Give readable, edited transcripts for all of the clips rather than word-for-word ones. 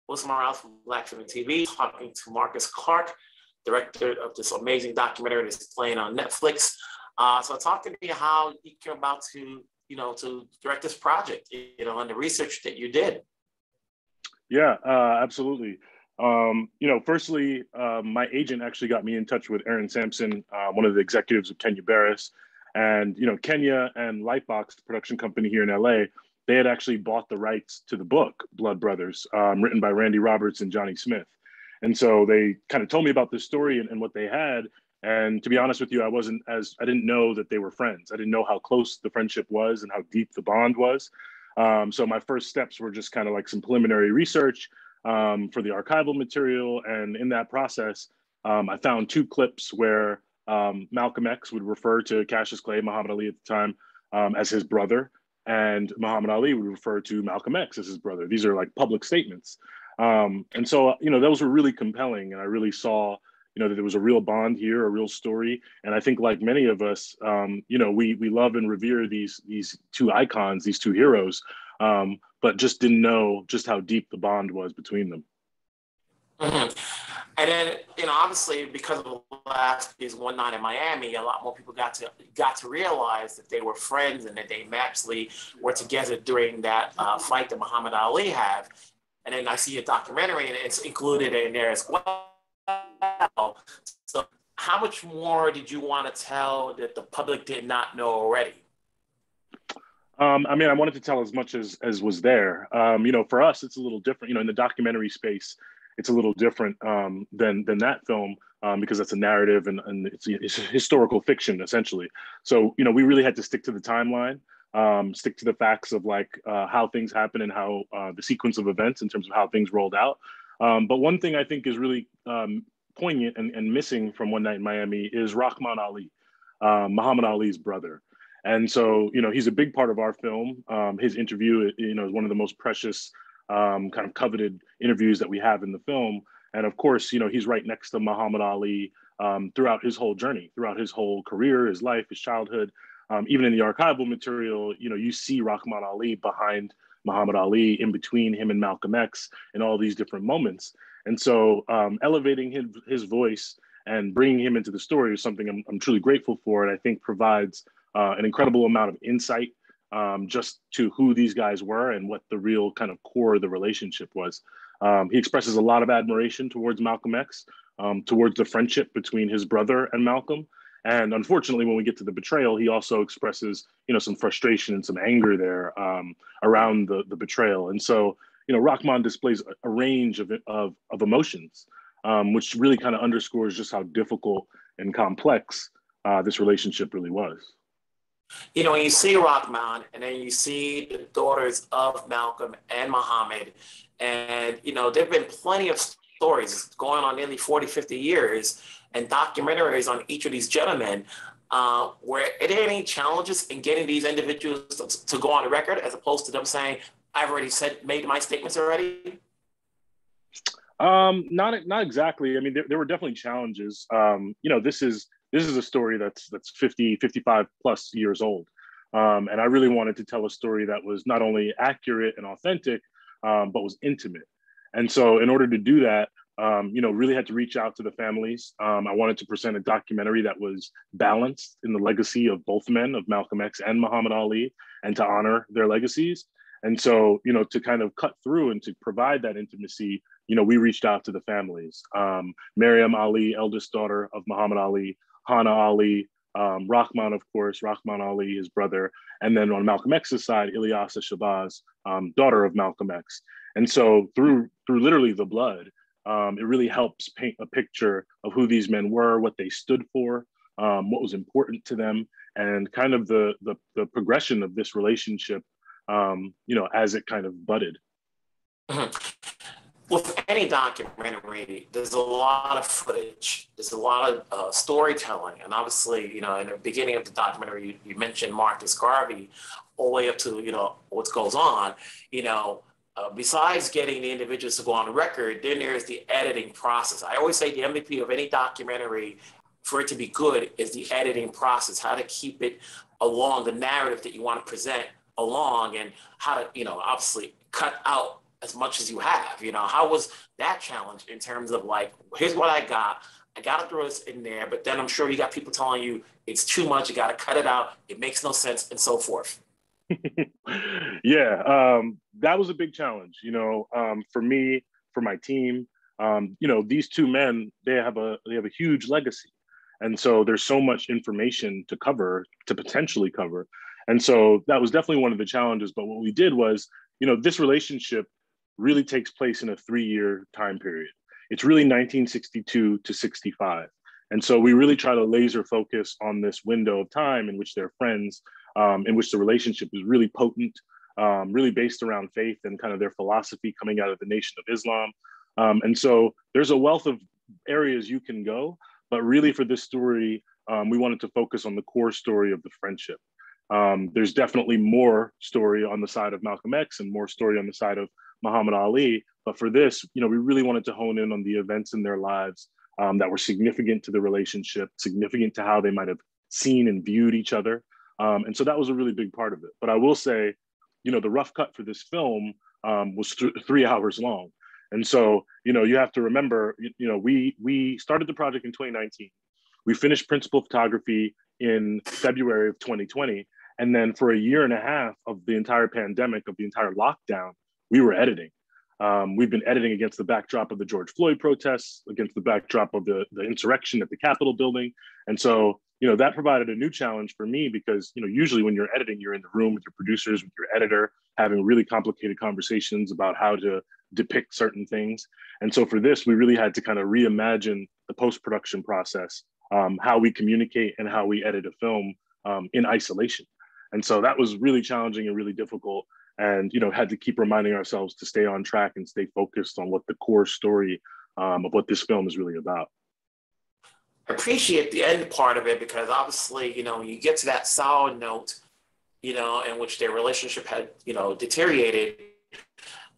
Wilson Morales from Black Film and TV, talking to Marcus Clarke, director of this amazing documentary that's playing on Netflix. So talking to you how you came about to, to direct this project, and the research that you did. Yeah, absolutely. Firstly, my agent actually got me in touch with Aaron Sampson, one of the executives of Kenya Barris. And, Kenya and Lightbox, the production company here in LA, they had actually bought the rights to the book, Blood Brothers, written by Randy Roberts and Johnny Smith. And so they kind of told me about this story and what they had. And to be honest with you, I didn't know that they were friends. I didn't know how close the friendship was and how deep the bond was. So my first steps were just kind of like some preliminary research for the archival material. And in that process, I found two clips where Malcolm X would refer to Cassius Clay, Muhammad Ali at the time, as his brother. And Muhammad Ali would refer to Malcolm X as his brother. These are like public statements. And so, those were really compelling. And I really saw, that there was a real bond here, a real story. And I think like many of us, we love and revere these two icons, these two heroes, but just didn't know just how deep the bond was between them. Mm-hmm. And then, obviously, because of last year's one night in Miami, a lot more people got to realize that they were friends and that they actually were together during that fight that Muhammad Ali had. And then I see a documentary, and it's included in there as well. So how much more did you want to tell that the public did not know already? I wanted to tell as much as was there. For us, it's a little different. In the documentary space, it's a little different than that film because that's a narrative and it's historical fiction, essentially. So, we really had to stick to the timeline, stick to the facts of how things happen and how the sequence of events in terms of how things rolled out. But one thing I think is really poignant and missing from One Night in Miami is Rahman Ali, Muhammad Ali's brother. And so, he's a big part of our film. His interview, is one of the most precious, kind of coveted interviews that we have in the film. And of course, he's right next to Muhammad Ali throughout his whole journey, throughout his whole career, his life, his childhood. Even in the archival material, you see Rahman Ali behind Muhammad Ali, in between him and Malcolm X, in all these different moments. And so elevating his voice and bringing him into the story is something I'm truly grateful for, and I think provides an incredible amount of insight just to who these guys were and what the real kind of core of the relationship was. He expresses a lot of admiration towards Malcolm X, towards the friendship between his brother and Malcolm. And unfortunately, when we get to the betrayal, he also expresses, some frustration and some anger there around the betrayal. And so, Rahman displays a range of emotions, which really kind of underscores just how difficult and complex this relationship really was. When you see Rahman and then you see the daughters of Malcolm and Muhammad, and, there've been plenty of stories going on nearly 40, 50 years and documentaries on each of these gentlemen. Were there any challenges in getting these individuals to go on the record as opposed to them saying, I've already made my statements already? Not exactly. There were definitely challenges. This is a story that's 50, 55 plus years old. And I really wanted to tell a story that was not only accurate and authentic, but was intimate. And so in order to do that, really had to reach out to the families. I wanted to present a documentary that was balanced in the legacy of both men, of Malcolm X and Muhammad Ali, and to honor their legacies. And so, to kind of cut through and to provide that intimacy, we reached out to the families. Maryam Ali, eldest daughter of Muhammad Ali, Hana Ali, Rahman, of course, Rahman Ali, his brother. And then on Malcolm X's side, Ilyasa Shabazz, daughter of Malcolm X. And so through literally the blood, it really helps paint a picture of who these men were, what they stood for, what was important to them, and kind of the progression of this relationship, as it kind of budded. Mm-hmm. With any documentary, there's a lot of footage, there's a lot of storytelling. And obviously, in the beginning of the documentary, you mentioned Marcus Garvey, all the way up to, what goes on, besides getting the individuals to go on the record, then there's the editing process. I always say the MVP of any documentary, for it to be good, is the editing process, how to keep it along the narrative that you want to present along, and how to, obviously cut out as much as you have? You know, how was that challenge in terms of like, here's what I got to throw this in there, but then I'm sure you got people telling you it's too much, you got to cut it out, it makes no sense, and so forth. Yeah, that was a big challenge, you know, for me, for my team. You know, these two men, they have a huge legacy, and so there's so much information to cover, to potentially cover, and so that was definitely one of the challenges. But what we did was, you know, this relationship really takes place in a 3-year time period. It's really 1962 to 65. And so we really try to laser focus on this window of time in which they're friends, in which the relationship is really potent, really based around faith and kind of their philosophy coming out of the Nation of Islam. And so there's a wealth of areas you can go, but really for this story, we wanted to focus on the core story of the friendship. There's definitely more story on the side of Malcolm X and more story on the side of Muhammad Ali. But for this, you know, we really wanted to hone in on the events in their lives that were significant to the relationship, significant to how they might have seen and viewed each other. And so that was a really big part of it. But I will say, you know, the rough cut for this film was 3 hours long. And so, you know, you have to remember, you know, we started the project in 2019. We finished principal photography in February of 2020. And then for a year and a half of the entire pandemic, of the entire lockdown, we were editing. We've been editing against the backdrop of the George Floyd protests, against the backdrop of the insurrection at the Capitol building. And so, you know, that provided a new challenge for me because, you know, usually when you're editing, you're in the room with your producers, with your editor, having really complicated conversations about how to depict certain things. And so for this, we really had to kind of reimagine the post-production process, how we communicate and how we edit a film in isolation. And so that was really challenging and really difficult. And, you know, had to keep reminding ourselves to stay on track and stay focused on what the core story of what this film is really about. I appreciate the end part of it because obviously, you know, when you get to that sour note, you know, in which their relationship had, you know, deteriorated,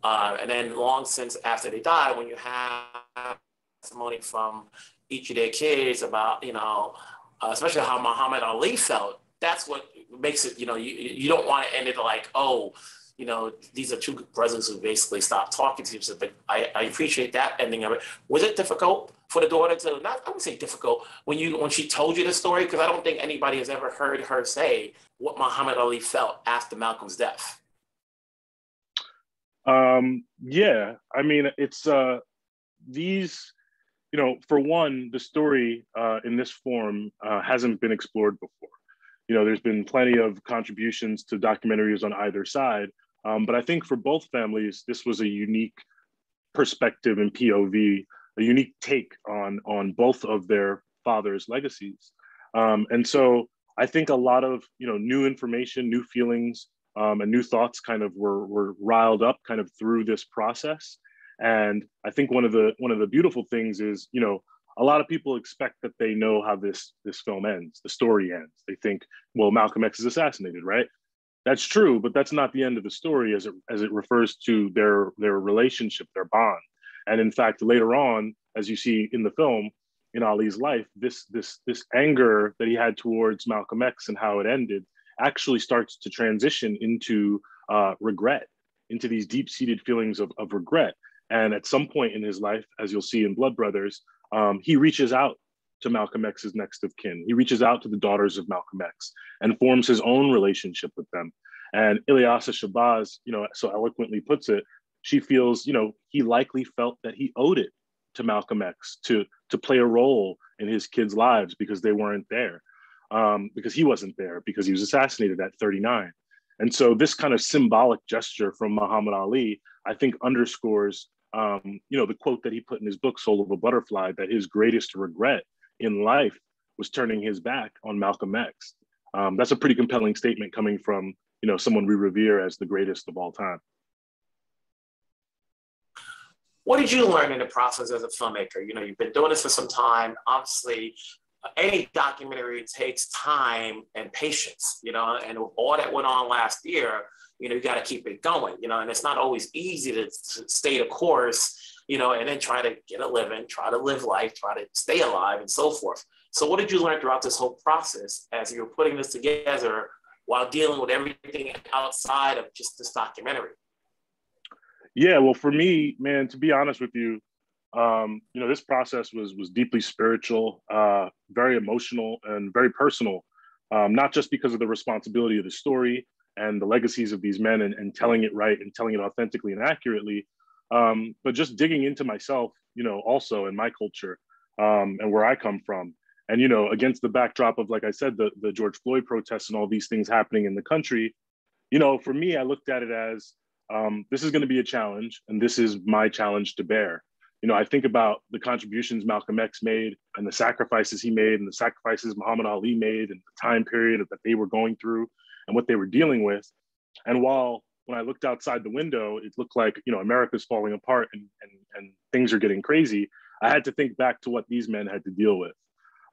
and then long since after they died, when you have testimony from each of their kids about, you know, especially how Muhammad Ali felt, that's what makes it, you know, you don't want to end it like, oh, you know, these are two brothers who basically stopped talking to each other. But I appreciate that ending of it. Was it difficult for the daughter to, not, I would say difficult, when she told you the story? Because I don't think anybody has ever heard her say what Muhammad Ali felt after Malcolm's death. Yeah, I mean, it's these, you know, for one, the story in this form hasn't been explored before. You know, there's been plenty of contributions to documentaries on either side. But I think for both families, this was a unique perspective and POV, a unique take on both of their fathers' legacies. And so I think a lot of, you know, new information, new feelings, and new thoughts kind of were riled up kind of through this process. And I think one of the beautiful things is, you know, a lot of people expect that they know how this film ends, the story ends. They think, well, Malcolm X is assassinated, right? That's true, but that's not the end of the story as it refers to their relationship, their bond. And in fact, later on, as you see in the film, in Ali's life, this anger that he had towards Malcolm X and how it ended actually starts to transition into regret, into these deep-seated feelings of regret. And at some point in his life, as you'll see in Blood Brothers, he reaches out to Malcolm X's next of kin. He reaches out to the daughters of Malcolm X and forms his own relationship with them. And Ilyasa Shabazz, you know, so eloquently puts it, she feels, you know, he likely felt that he owed it to Malcolm X to play a role in his kids' lives because they weren't there, because he wasn't there, because he was assassinated at 39. And so this kind of symbolic gesture from Muhammad Ali, I think underscores, you know, the quote that he put in his book, Soul of a Butterfly, that his greatest regret in life was turning his back on Malcolm X. That's a pretty compelling statement coming from, you know, someone we revere as the greatest of all time. What did you learn in the process as a filmmaker? You know, you've been doing this for some time. Obviously, any documentary takes time and patience, you know, and all that went on last year, you know, you got to keep it going, you know, and it's not always easy to stay the course, you know, and then try to get a living, try to live life, try to stay alive and so forth. So what did you learn throughout this whole process as you were putting this together while dealing with everything outside of just this documentary? Yeah, well, for me, man, to be honest with you, this process was deeply spiritual, very emotional, and very personal. Not just because of the responsibility of the story and the legacies of these men and telling it right and telling it authentically and accurately, but just digging into myself, also in my culture, and where I come from. And, against the backdrop of, like I said, the George Floyd protests and all these things happening in the country, for me, I looked at it as this is going to be a challenge, and this is my challenge to bear. I think about the contributions Malcolm X made and the sacrifices he made and the sacrifices Muhammad Ali made and the time period that they were going through and what they were dealing with. And while when I looked outside the window, it looked like, America's falling apart and things are getting crazy, I had to think back to what these men had to deal with.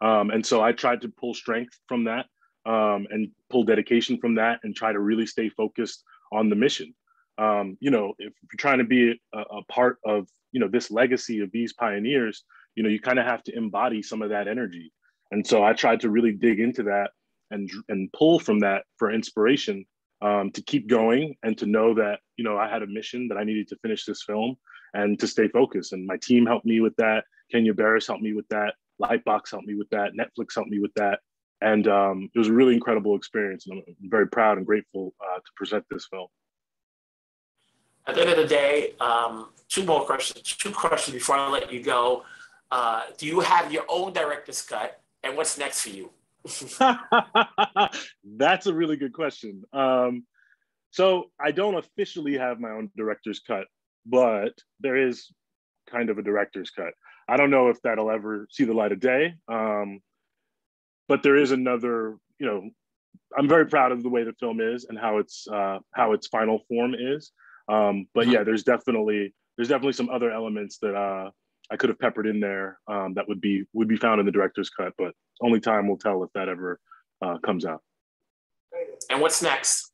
And so I tried to pull strength from that and pull dedication from that and try to really stay focused on the mission. If you're trying to be a part of, this legacy of these pioneers, you kind of have to embody some of that energy. And so I tried to really dig into that and pull from that for inspiration to keep going and to know that, I had a mission that I needed to finish this film and to stay focused. And my team helped me with that. Kenya Barris helped me with that. Lightbox helped me with that. Netflix helped me with that. And it was a really incredible experience. And I'm very proud and grateful to present this film. At the end of the day, two questions before I let you go. Do you have your own director's cut? And what's next for you? That's a really good question. So I don't officially have my own director's cut, but there is kind of a director's cut. I don't know if that'll ever see the light of day. But there is another, I'm very proud of the way the film is and how its final form is. But yeah, there's definitely some other elements that I could have peppered in there that would be found in the director's cut, but only time will tell if that ever comes out. And what's next?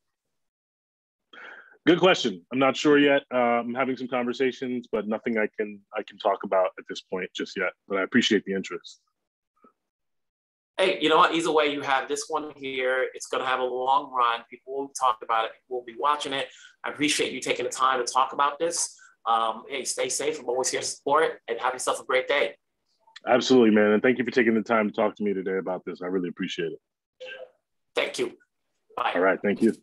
Good question. I'm not sure yet. I'm having some conversations, but nothing I can talk about at this point just yet. But I appreciate the interest. Hey, you know what? Either way, you have this one here. It's going to have a long run. People will talk about it. People will be watching it. I appreciate you taking the time to talk about this. Hey, stay safe. I'm always here to support, and have yourself a great day. Absolutely, man. And thank you for taking the time to talk to me today about this. I really appreciate it. Thank you. Bye. All right. Thank you.